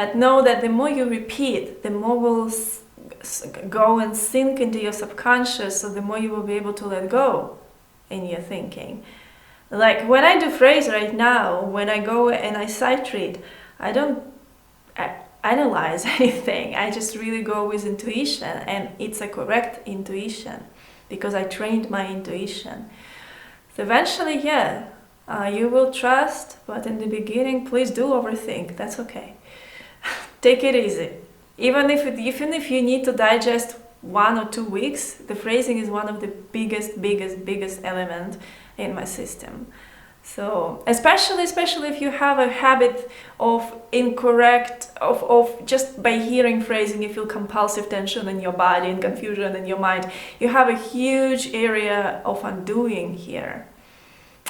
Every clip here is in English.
But know that the more you repeat, the more will go and sink into your subconscious, so the more you will be able to let go in your thinking. Like when I do phrase right now, when I go and I sight read, I don't analyze anything. I just really go with intuition, and it's a correct intuition because I trained my intuition. So eventually, you will trust, but in the beginning, please do overthink. That's okay. Take it easy. Even if you need to digest 1 or 2 weeks, the phrasing is one of the biggest element in my system. So especially if you have a habit of just by hearing phrasing, you feel compulsive tension in your body and confusion in your mind. You have a huge area of undoing here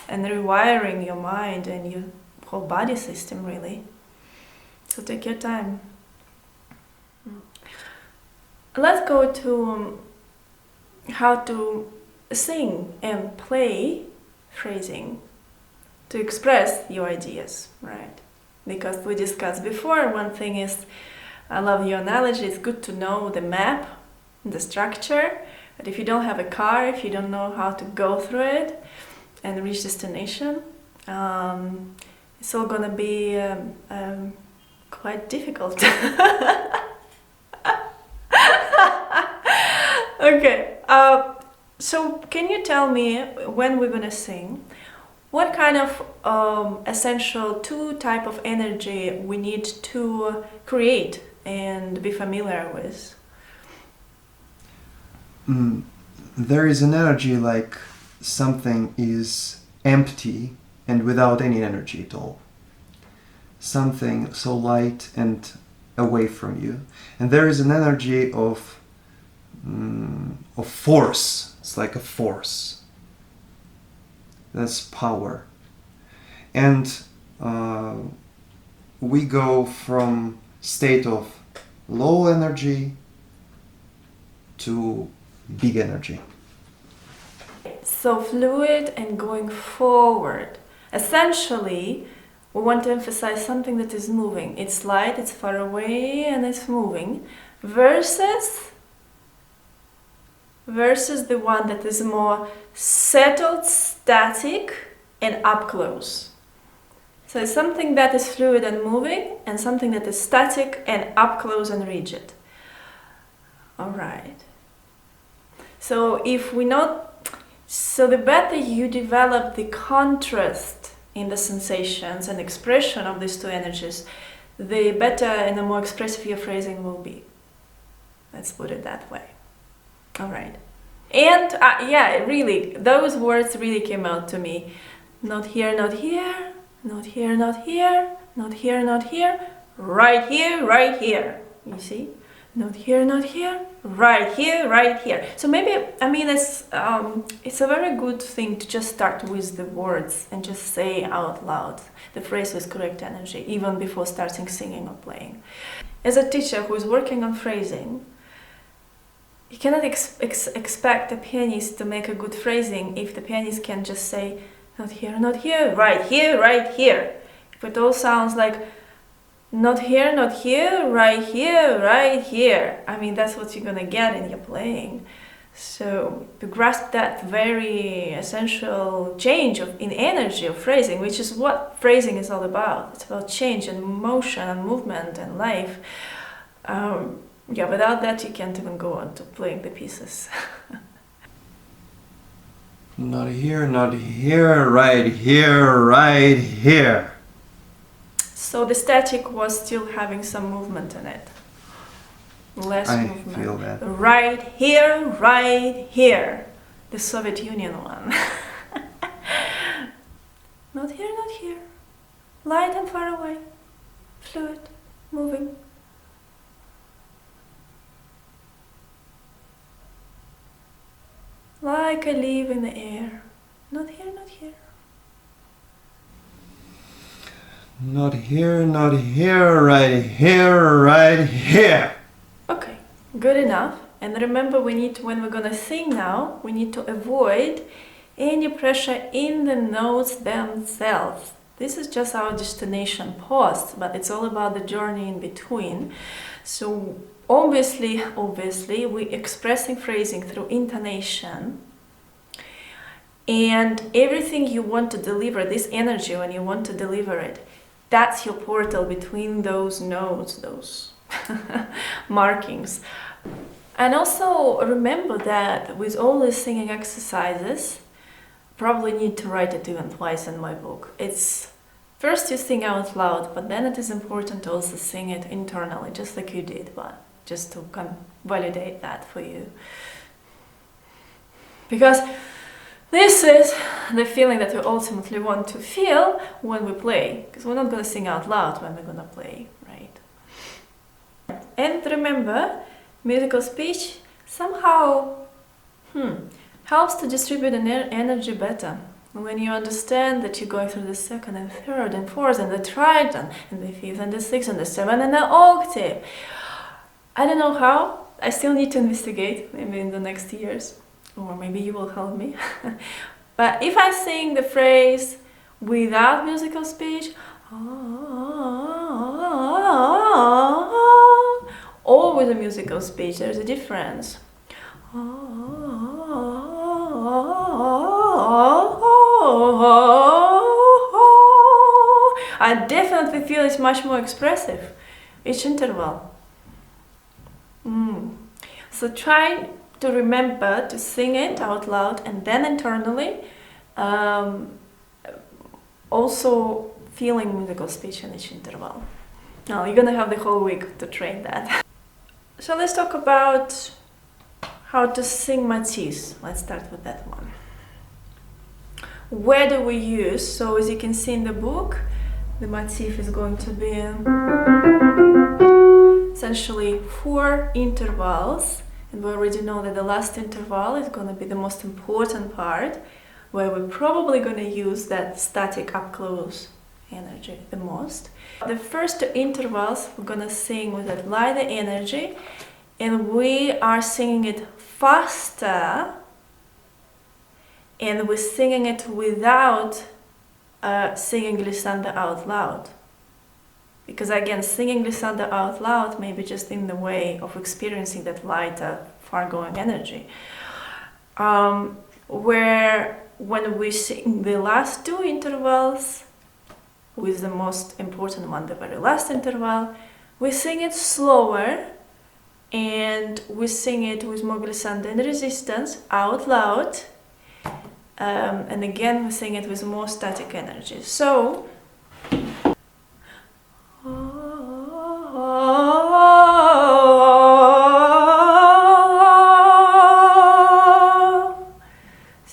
and rewiring your mind and your whole body system, really. So take your time. Let's go to how to sing and play phrasing to express your ideas, right? Because we discussed before, one thing is, I love your analogy, it's good to know the map, the structure, but if you don't have a car, if you don't know how to go through it and reach destination, it's all gonna be quite difficult. Okay, so can you tell me, when we're gonna sing, what kind of essential 2 type of energy we need to create and be familiar with? There is an energy like something is empty and without any energy at all. Something so light and away from you. And there is an energy of force. It's like a force. That's power. And we go from state of low energy to big energy. So fluid and going forward. Essentially, we want to emphasize something that is moving. It's light, it's far away, and it's moving. Versus the one that is more settled, static, and up close. So it's something that is fluid and moving, and something that is static and up close and rigid. All right. So the better you develop the contrast in the sensations and expression of these 2 energies, the better and the more expressive your phrasing will be. Let's put it that way. All right. And really, those words really came out to me. Not here, not here, not here, not here, not here, not here, right here, right here. You see? Not here, not here, right here, right here. So maybe, it's a very good thing to just start with the words and just say out loud the phrase with correct energy, even before starting singing or playing. As a teacher who is working on phrasing, you cannot expect a pianist to make a good phrasing if the pianist can just say, not here, right here, right here. If it all sounds like, not here, right here. That's what you're gonna get in your playing. So to grasp that very essential change in energy of phrasing, which is what phrasing is all about. It's about change and motion and movement and life. Without that you can't even go on to playing the pieces. Not here, right here. So the static was still having some movement in it. Less movement. I feel that. Right here. The Soviet Union one. Not here. Light and far away. Fluid, moving. Like a leaf in the air. Not here. Not here, right here. Okay, good enough. And remember, when we're gonna sing now, we need to avoid any pressure in the notes themselves. This is just our destination post, but it's all about the journey in between. So obviously, we're expressing phrasing through intonation. And everything you want to deliver, this energy when you want to deliver it, that's your portal between those notes, those markings. And also remember that with all these singing exercises, probably need to write it even twice in my book. It's first you sing out loud, but then it is important to also sing it internally, just like you did, but just to validate that for you. Because this is the feeling that we ultimately want to feel when we play, because we're not going to sing out loud when we're going to play, right? And remember, musical speech somehow helps to distribute energy better. When you understand that you're going through the second and third and fourth and the tritone and the fifth and the sixth and the seventh and the octave. I don't know how. I still need to investigate, maybe in the next years. Or maybe you will help me. But if I sing the phrase without musical speech, or with a musical speech, there's a difference. I definitely feel it's much more expressive, each interval. So try to remember to sing it out loud and then internally, also feeling musical speech in each interval. Now you're gonna have the whole week to train that. So let's talk about how to sing motifs. Let's start with that one. Where do we use? So as you can see in the book, the motif is going to be essentially 4 intervals. And we already know that the last interval is going to be the most important part, where we're probably going to use that static up-close energy the most. The first 2 intervals we're going to sing with that lighter energy, and we are singing it faster, and we're singing it without singing glissando out loud. Because again, singing glissando out loud may be just in the way of experiencing that lighter, far-going energy. Where when we sing the last 2 intervals, with the most important one, the very last interval, we sing it slower, and we sing it with more glissando and resistance out loud. And again, we sing it with more static energy. So,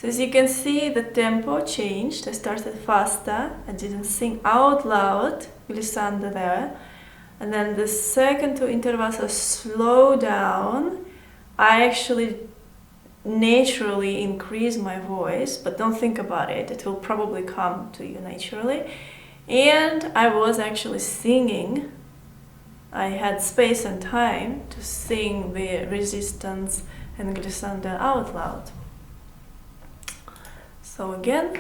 as you can see, the tempo changed. I started faster. I didn't sing out loud, glissando there. And then the second 2 intervals are slow down. I actually naturally increase my voice, but don't think about it. It will probably come to you naturally. And I was actually singing. I had space and time to sing the resistance and glissando out loud. So again,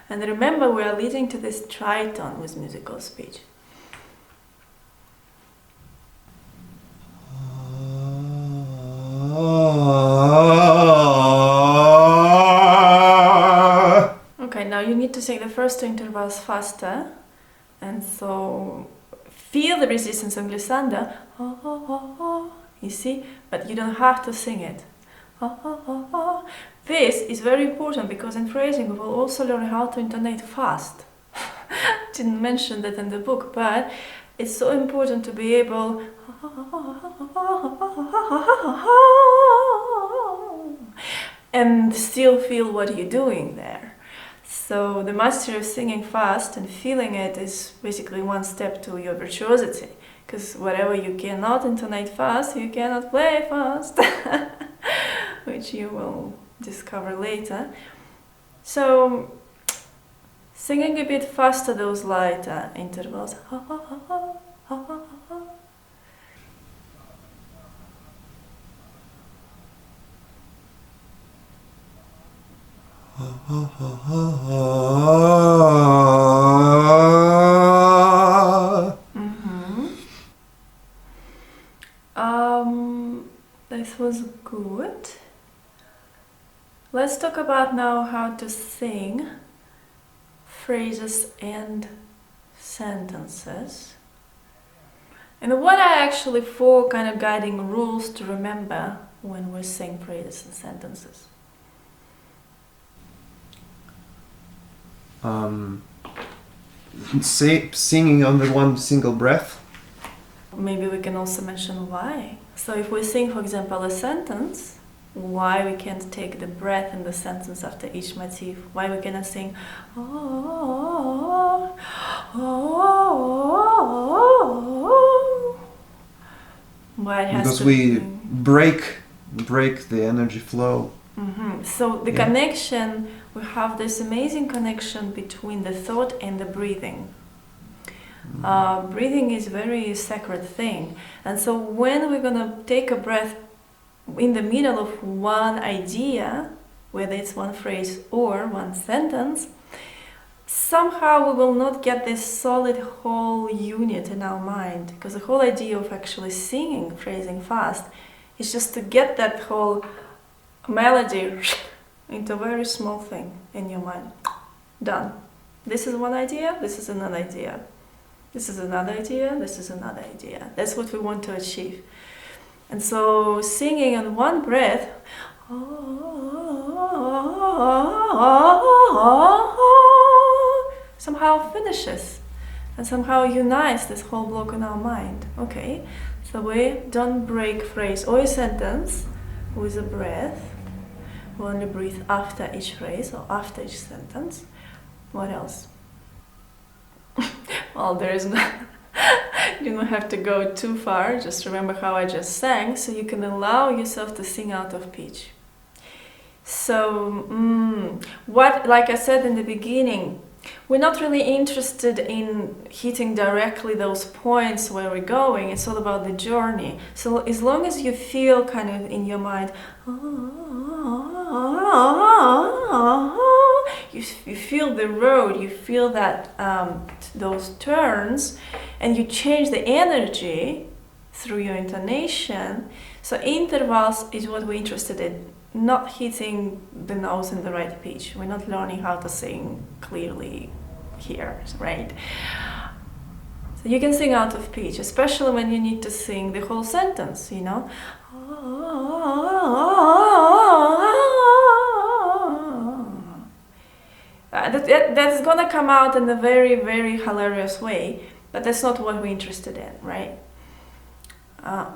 and remember, we are leading to this tritone with musical speech. Okay, now you need to sing the first 2 intervals faster, and so feel the resistance on glissando, you see, but you don't have to sing it. This is very important because in phrasing we will also learn how to intonate fast. Didn't mention that in the book, but it's so important to be able and still feel what you're doing there. So the mastery of singing fast and feeling it is basically one step to your virtuosity, because whatever you cannot intonate fast, you cannot play fast, which you will discover later. So singing a bit faster those lighter intervals. This was good. Let's talk about now how to sing phrases and sentences. And what are actually 4 kind of guiding rules to remember when we sing phrases and sentences? Singing on the one single breath. Maybe we can also mention why. So if we sing, for example, a sentence, why we can't take the breath in the sentence after each motif? Why we cannot sing oh, oh, oh, why it has because to we break the energy flow. So the connection, we have this amazing connection between the thought and the breathing. Breathing is a very sacred thing, and so when we're gonna take a breath in the middle of one idea, whether it's one phrase or one sentence, somehow we will not get this solid whole unit in our mind, because the whole idea of actually singing, phrasing fast, is just to get that whole melody into a very small thing in your mind. Done. This is one idea, this is another idea. This is another idea, this is another idea. That's what we want to achieve. And so singing on one breath somehow finishes and somehow unites this whole block in our mind. Okay, so we don't break phrase or a sentence with a breath. We only breathe after each phrase or after each sentence. What else? Well, there is no... You don't have to go too far, just remember how I just sang, so you can allow yourself to sing out of pitch. So, like I said in the beginning, we're not really interested in hitting directly those points where we're going, it's all about the journey. So as long as you feel kind of in your mind, you feel the road, you feel that those turns, and you change the energy through your intonation. So intervals is what we're interested in, not hitting the notes in the right pitch. We're not learning how to sing clearly here, right? So you can sing out of pitch, especially when you need to sing the whole sentence, you know. That's gonna come out in a very, very hilarious way, but that's not what we're interested in, right?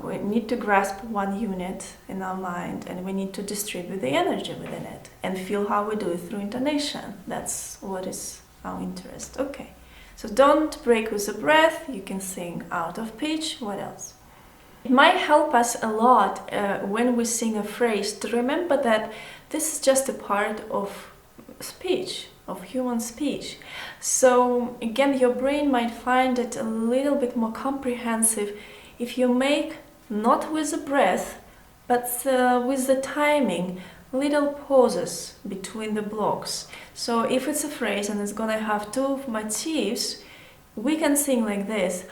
We need to grasp one unit in our mind, and we need to distribute the energy within it and feel how we do it through intonation. That's what is our interest. Okay, so don't break with the breath. You can sing out of pitch. What else? It might help us a lot when we sing a phrase to remember that this is just a part of speech, of human speech. So again, your brain might find it a little bit more comprehensive if you make, not with the breath, but with the timing, little pauses between the blocks. So if it's a phrase and it's gonna have 2 motifs, we can sing like this,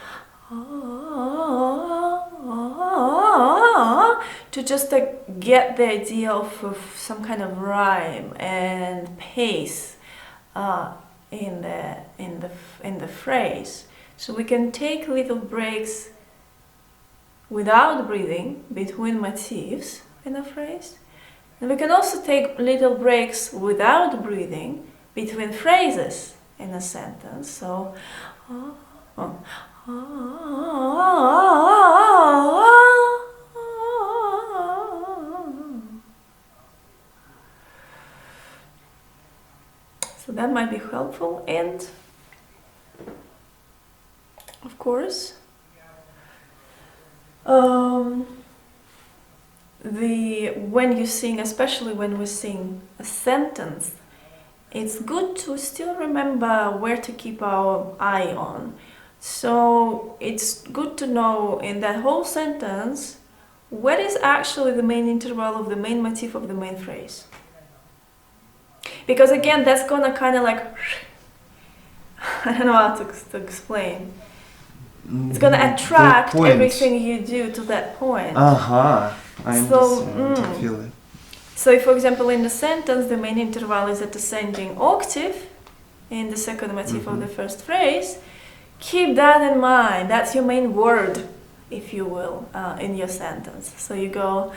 to just get the idea of some kind of rhyme and pace in the phrase. So we can take little breaks without breathing between motifs in a phrase, and we can also take little breaks without breathing between phrases in a sentence. So so that might be helpful. And of course, when you sing, especially when we sing a sentence, it's good to still remember where to keep our eye on. So it's good to know in that whole sentence what is actually the main interval of the main motif of the main phrase. Because again, that's gonna kind of like, I don't know how to explain. It's gonna attract everything you do to that point. I understand. I feel it. So if, for example, in the sentence, the main interval is at ascending octave in the second motif of the first phrase, keep that in mind. That's your main word, if you will, in your sentence. So you go,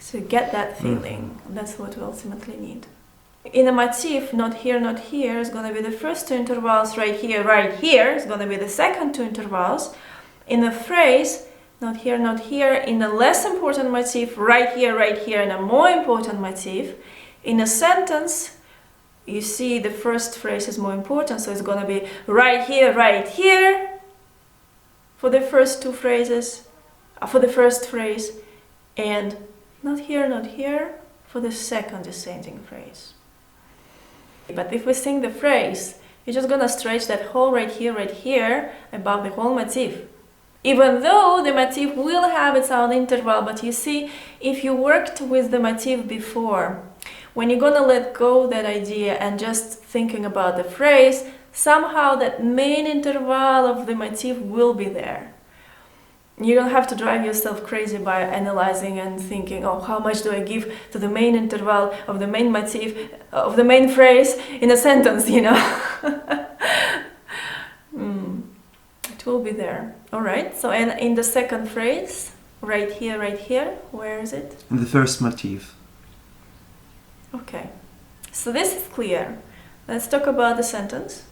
so get that feeling. That's what we ultimately need. In a motif, not here, is going to be the first two intervals. Right here is going to be the second two intervals. In a phrase, not here, in a less important motif, right here, in a more important motif. In a sentence, you see the first phrase is more important, so it's going to be right here for the first two phrases, for the first phrase, and not here for the second descending phrase. But if we sing the phrase, you're just going to stretch that whole right here above the whole motif. Even though the motif will have its own interval, but you see, if you worked with the motif before, when you're gonna let go that idea and just thinking about the phrase, somehow that main interval of the motif will be there. You don't have to drive yourself crazy by analyzing and thinking, oh, how much do I give to the main interval of the main motif, of the main phrase in a sentence, you know? It will be there. All right, so and in the second phrase, right here, where is it? In the first motif. Okay, so this is clear. Let's talk about the sentence.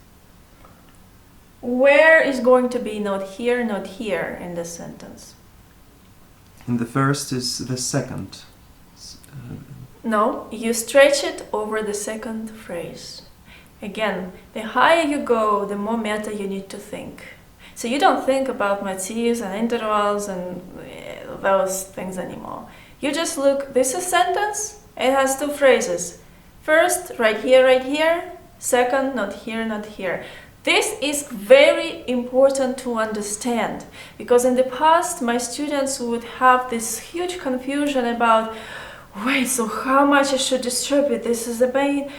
Where is going to be not here in the sentence? And the first is the second. No, you stretch it over the second phrase. Again, the higher you go, the more meta you need to think. So you don't think about motifs and intervals and those things anymore. You just look, this is sentence, it has two phrases. First, right here. Second, not here. This is very important to understand, because in the past my students would have this huge confusion about, wait, so how much I should distribute? This is the main.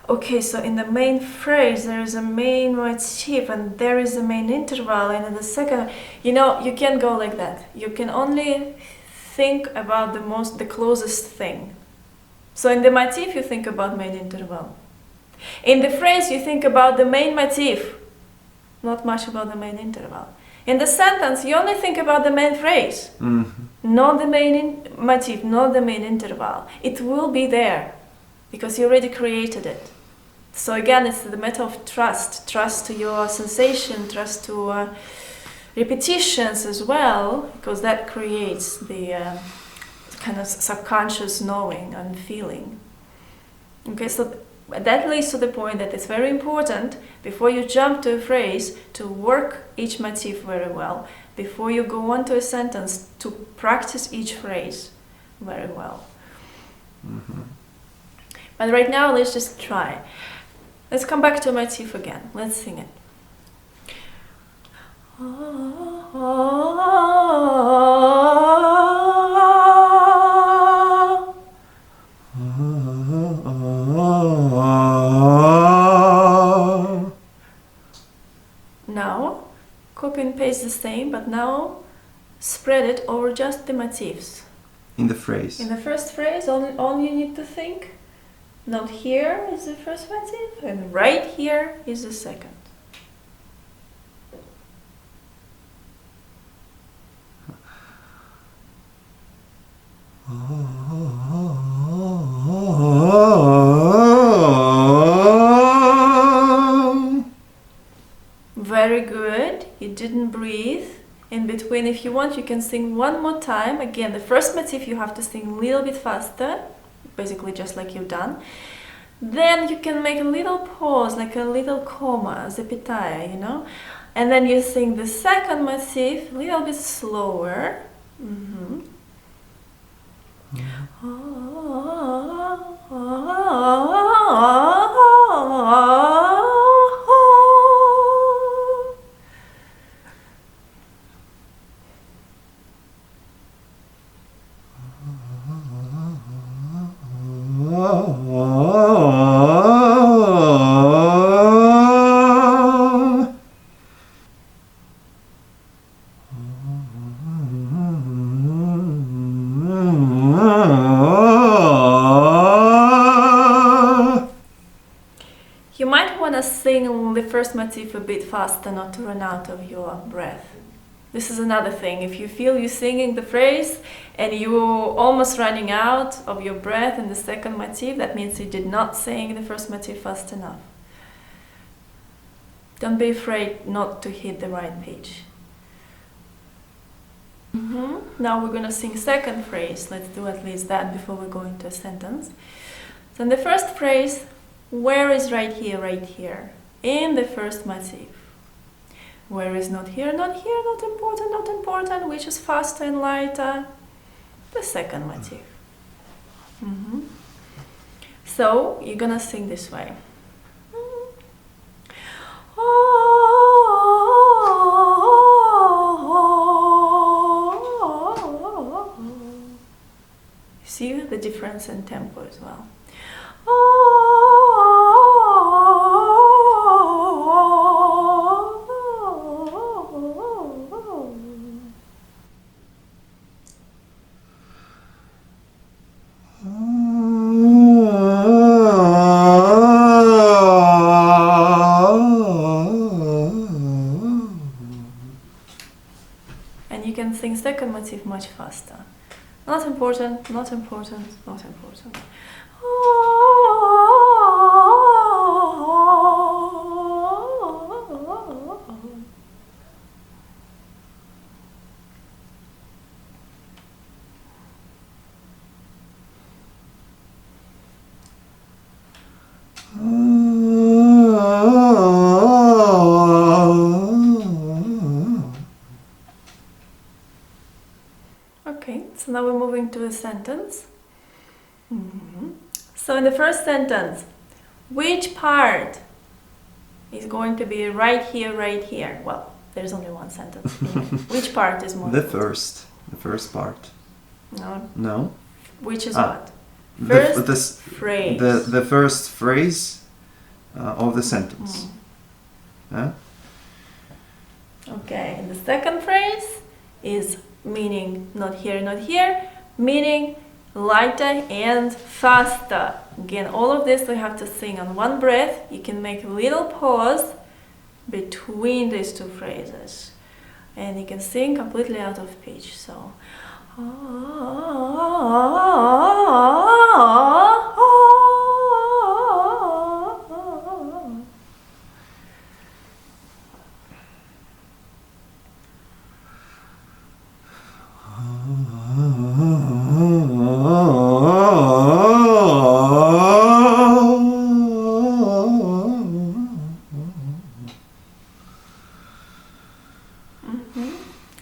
Okay, so in the main phrase there is a main motif and there is a main interval, and in the second, you know, you can't go like that. You can only think about the closest thing. So in the motif you think about main interval. In the phrase you think about the main motif, not much about the main interval. In the sentence you only think about the main phrase, not the main motif, not the main interval. It will be there because you already created it. So again, it's the matter of trust to your sensation, trust to repetitions as well, because that creates the kind of subconscious knowing and feeling. Okay, so that leads to the point that it's very important, before you jump to a phrase, to work each motif very well. Before you go on to a sentence, to practice each phrase very well. But right now, let's just try. Let's come back to motif again. Let's sing it. Now, copy and paste the same, but now spread it over just the motifs. In the phrase. In the first phrase, all you need to think, not here is the first motif, and right here is the second. Very good. You didn't breathe. In between, if you want, you can sing one more time. Again, the first motif you have to sing a little bit faster, basically just like you've done. Then you can make a little pause, like a little comma, zapятая, you know? And then you sing the second motif a little bit slower. sing the first motif a bit faster, not to run out of your breath. This is another thing. If you feel you're singing the phrase and you're almost running out of your breath in the second motif, that means you did not sing the first motif fast enough. Don't be afraid not to hit the right pitch. Now we're going to sing second phrase. Let's do at least that before we go into a sentence. So in the first phrase, where is right here, in the first motif. Where is not here, not important, not important, which is faster and lighter, the second motif. So you're gonna sing this way. See the difference in tempo as well. And you can sing second motif much faster. Not important, not important, not important. Okay, so now we're moving to a sentence. So in the first sentence, which part is going to be right here? Well, there's only one sentence. Which part is more important? The first part. No. No? Which is what? First phrase. The first phrase of the sentence. Huh? Okay, and the second phrase is meaning not here, meaning lighter and faster. Again, all of this we have to sing on one breath. You can make a little pause between these two phrases. And you can sing completely out of pitch. So you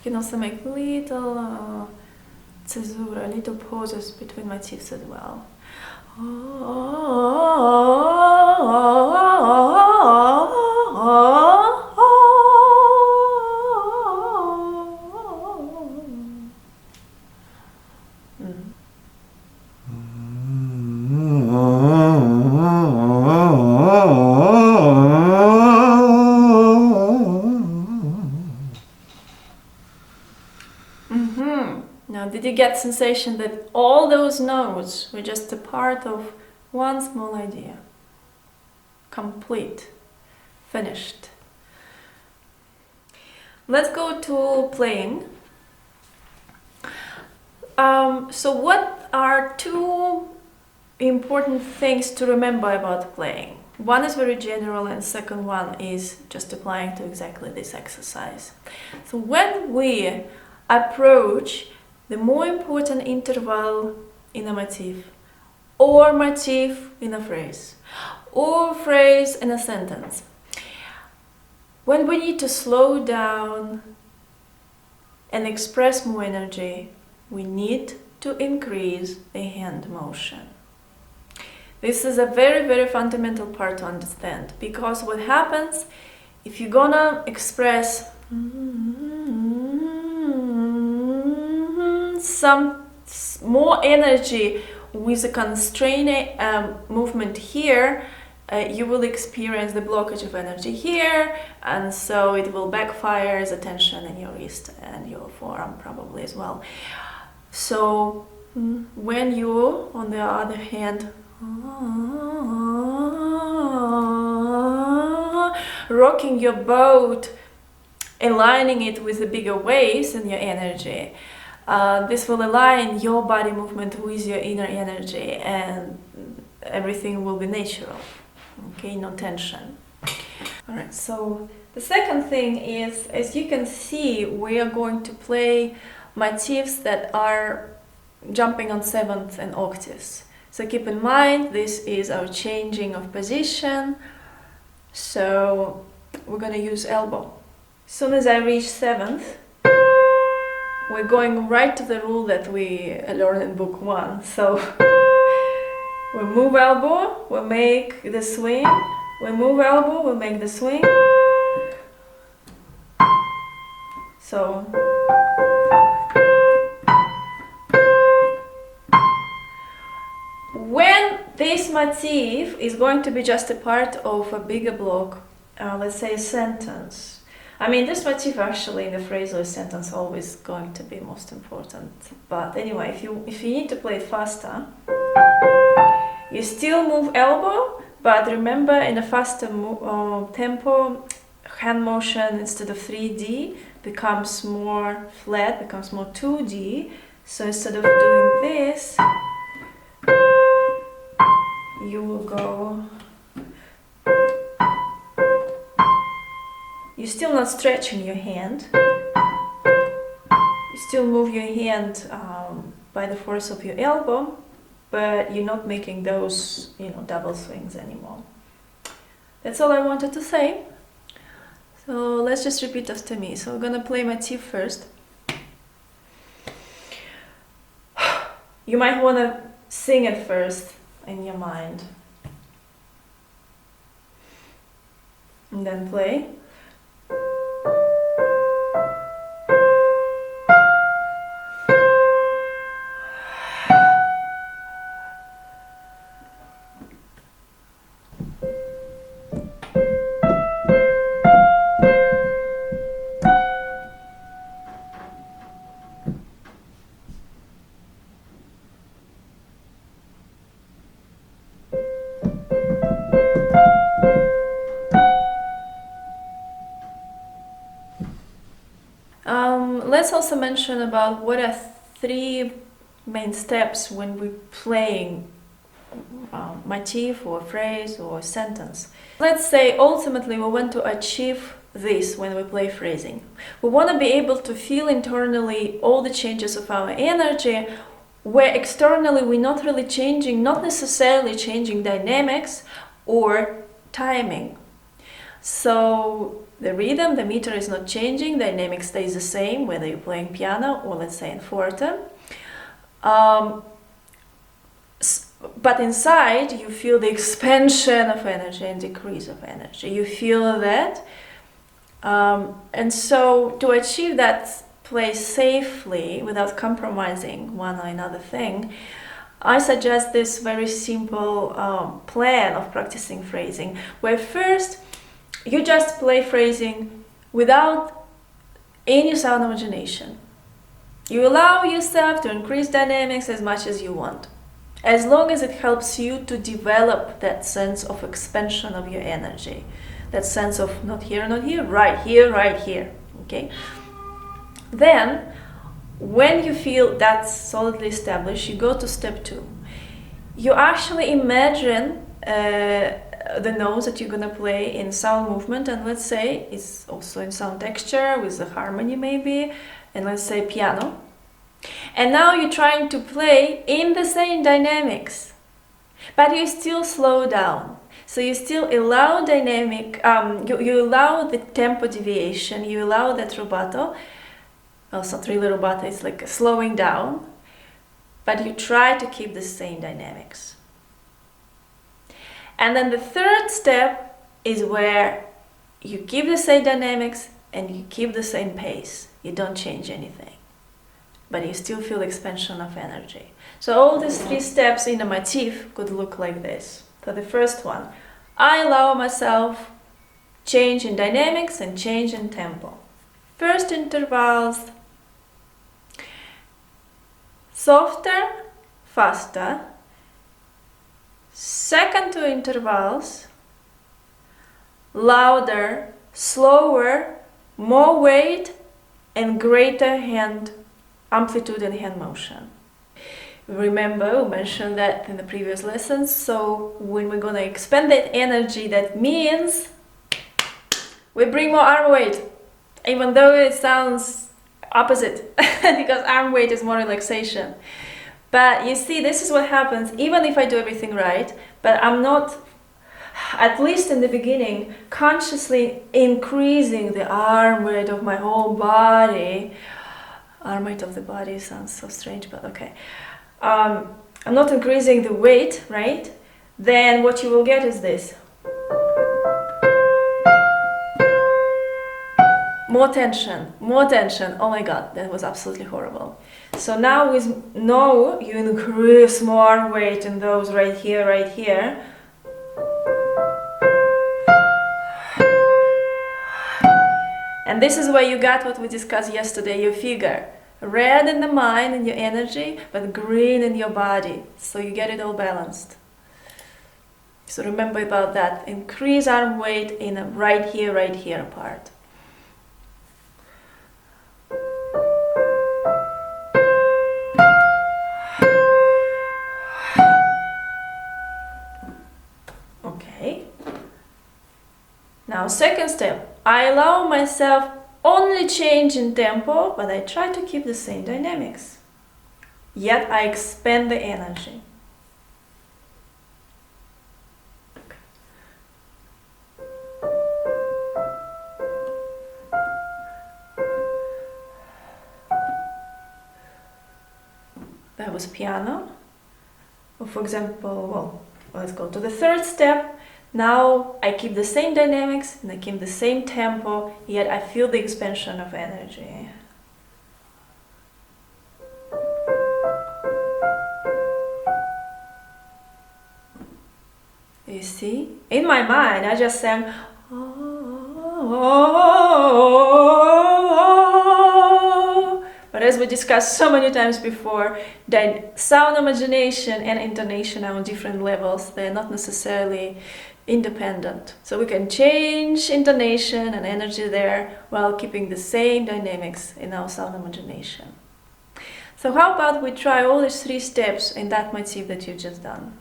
can also make little caesura, little pauses between motifs as well. Now, did you get sensation that all those notes were just a part of one small idea? Complete. Finished. Let's go to playing. So what are two important things to remember about playing? One is very general and second one is just applying to exactly this exercise. So when we approach the more important interval in a motif, or motif in a phrase, or phrase in a sentence, when we need to slow down and express more energy, we need to increase the hand motion. This is a very, very fundamental part to understand, because what happens if you're gonna express some more energy with a constrained movement here, you will experience the blockage of energy here, and so it will backfire as a tension in your wrist and your forearm probably as well. So when you, on the other hand, rocking your boat, aligning it with the bigger waves in your energy. This will align your body movement with your inner energy, and everything will be natural. Okay, no tension. All right, so the second thing is, as you can see, we are going to play motifs that are jumping on sevenths and octaves. So keep in mind, this is our changing of position. So we're going to use elbow. As soon as I reach seventh, we're going right to the rule that we learned in book 1. So we move elbow, we make the swing. We move elbow, we make the swing. So when this motif is going to be just a part of a bigger block, let's say a sentence. I mean, this motif actually in the phrase or a sentence always going to be most important. But anyway, if you need to play it faster, you still move elbow, but remember in a faster tempo, hand motion instead of 3D becomes more flat, becomes more 2D. So instead of doing this, you will go. You're still not stretching your hand. You still move your hand by the force of your elbow, but you're not making those, double swings anymore. That's all I wanted to say. So let's just repeat after me. So we're gonna play motif first. You might wanna sing it first in your mind, and then play. Let's also mention about what are 3 main steps when we're playing motif or phrase or sentence. Let's say ultimately we want to achieve this when we play phrasing. We want to be able to feel internally all the changes of our energy, where externally we're not really changing, not necessarily changing dynamics or timing. So the rhythm, the meter is not changing, dynamic stays the same, whether you're playing piano or let's say in forte. But inside you feel the expansion of energy and decrease of energy. You feel that. And so to achieve that play safely without compromising one or another thing, I suggest this very simple plan of practicing phrasing, where first you just play phrasing without any sound imagination. You allow yourself to increase dynamics as much as you want, as long as it helps you to develop that sense of expansion of your energy, that sense of not here, right here, okay? Then, when you feel that's solidly established, you go to step 2. You actually imagine the notes that you're gonna play in sound movement, and let's say it's also in sound texture with the harmony maybe, and let's say piano. And now you're trying to play in the same dynamics, but you still slow down. So you still allow dynamic, you allow the tempo deviation, you allow that rubato. Well, it's not really rubato, it's like slowing down, but you try to keep the same dynamics. And then the third step is where you keep the same dynamics and you keep the same pace. You don't change anything, but you still feel expansion of energy. So all these 3 steps in a motif could look like this. So the first one, I allow myself change in dynamics and change in tempo. First intervals, softer, faster. Second 2 intervals, louder, slower, more weight, and greater hand amplitude and hand motion. Remember, we mentioned that in the previous lessons, so when we're going to expend that energy, that means we bring more arm weight, even though it sounds opposite, because arm weight is more relaxation. But you see, this is what happens, even if I do everything right, but I'm not, at least in the beginning, consciously increasing the arm weight of my whole body. Arm weight of the body sounds so strange, but okay. I'm not increasing the weight, right? Then what you will get is this. More tension, more tension. Oh my god, that was absolutely horrible. So now with no, you increase more weight in those right here, right here. And this is where you got what we discussed yesterday, your figure. Red in the mind and your energy, but green in your body. So you get it all balanced. So remember about that. Increase arm weight in a right here part. Okay. Now second step. I allow myself only change in tempo, but I try to keep the same dynamics. Yet I expend the energy. That was piano. Or for example, well, let's go to the third step. Now I keep the same dynamics and I keep the same tempo, yet I feel the expansion of energy. You see? In my mind, I just sang, but as we discussed so many times before, that sound imagination and intonation are on different levels. They're not necessarily independent. So we can change intonation and energy there while keeping the same dynamics in our sound imagination. So how about we try all these 3 steps in that motif that you've just done.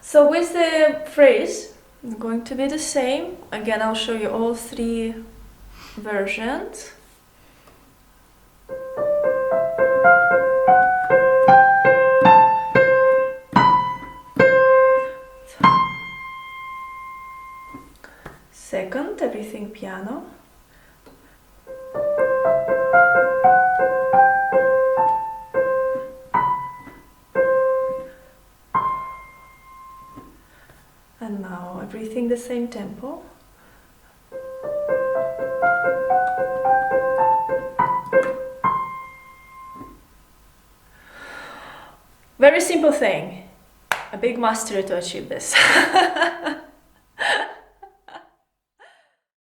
So with the phrase, it's going to be the same. Again, I'll show you all 3 versions. Second, everything piano. And now everything the same tempo. Very simple thing. A big mastery to achieve this.